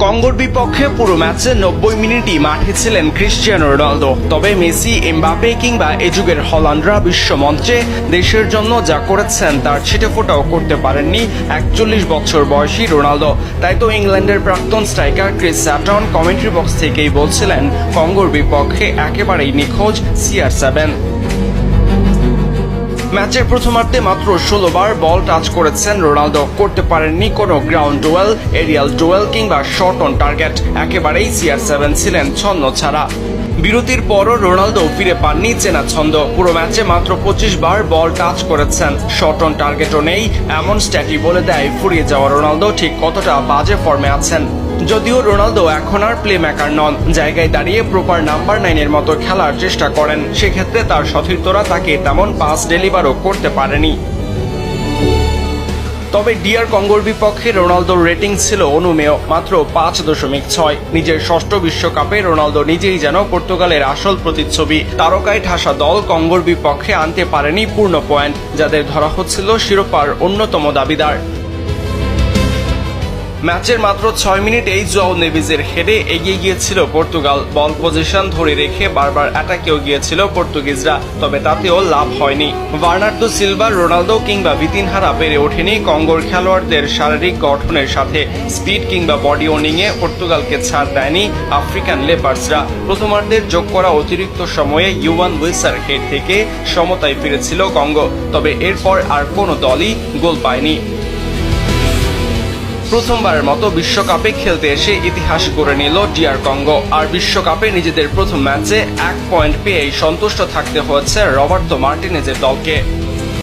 কঙ্গোর বিপক্ষে পুরো ম্যাচে 90 মিনিটই মাঠে ছিলেন ক্রিস্টিয়ানো রোনালদো। তবে মেসি, এমবাপে কিংবা এ যুগের হল্যান্ডরা বিশ্বমঞ্চে দেশের জন্য যা করেছেন তার ছিটেফোঁটাও করতে পারেননি 41 বছর বয়সী রোনালদো। তাই তো ইংল্যান্ডের প্রাক্তন স্ট্রাইকার ক্রিস স্যাটন কমেন্ট্রি বক্স থেকেই বলছিলেন কঙ্গোর বিপক্ষে একেবারেই নিখোঁজ CR7। ম্যাচের প্রথমার্ধে মাত্র 16 বার বল টাচ করেছেন রোনালদো। করতে পারেননি কোনো গ্রাউন্ড ডুয়েল, এরিয়াল ডুয়েল কিংবা শট অন টার্গেট। একেবারেই CR7 ছিলেন ছন্ন ছাড়া। বিরতির পরও রোনালদো ফিরে পাননি চেনা ছন্দ। পুরো ম্যাচে মাত্র 25 বার বল টাচ করেছেন, শট অন টার্গেটও নেই। এমন স্ট্যাটই বলে দেয় ফুরিয়ে যাওয়া রোনালদো ঠিক কতটা বাজে ফর্মে আছেন। যদিও রোনালদো এখন আর প্লে মেকার নন, জায়গায় দাঁড়িয়ে প্রপার নাম্বার 9-এর মতো খেলার চেষ্টা করেন। সেক্ষেত্রে তার সতীর্থরা তাকে তেমন পাস ডেলিভারও করতে পারেনি। তবে ডিআর কঙ্গোর বিপক্ষে রোনালদোর রেটিং ছিল অনুমেয়, মাত্র 5.6। নিজের ষষ্ঠ বিশ্বকাপে রোনালদো নিজেই যেন পর্তুগালের আসল প্রতিচ্ছবি। তারকায় ঠাসা দল কঙ্গোর বিপক্ষে আনতে পারেনি পূর্ণ পয়েন্ট, যাদের ধরা হচ্ছিল শিরোপার অন্যতম দাবিদার। ম্যাচের মাত্র 6 মিনিটেই জোয়াও নেভিজের হেডে এগিয়ে গিয়েছিল পর্তুগাল। বল পজিশন ধরে রেখে বারবার অ্যাটাকেও গিয়েছিল পর্তুগিজরা, তবে তাতেও লাভ হয়নি। বার্নার্দো সিলভা, রোনালদো কিংবা ভিতিনহারা পেরে ওঠেনি কঙ্গোর খেলোয়াড়দের শারীরিক গঠনের সাথে। স্পিড কিংবা বডি ওনিংয়ে পর্তুগালকে ছাড় দেয়নি আফ্রিকান লেপার্সরা। প্রথমার্ধের যোগ করা অতিরিক্ত সময়ে ইউয়ান উইসার হেড থেকে সমতায় ফিরেছিল কঙ্গো, তবে এরপর আর কোনো দলই গোল পায়নি। প্রথমবারের মতো বিশ্বকাপে খেলতে এসে ইতিহাস গড়ে নিল ডিআর কঙ্গো। আর বিশ্বকাপে নিজেদের প্রথম ম্যাচে 1 পয়েন্ট পেয়েই সন্তুষ্ট থাকতে হয়েছে রবার্তো মার্টিনেজের দলকে।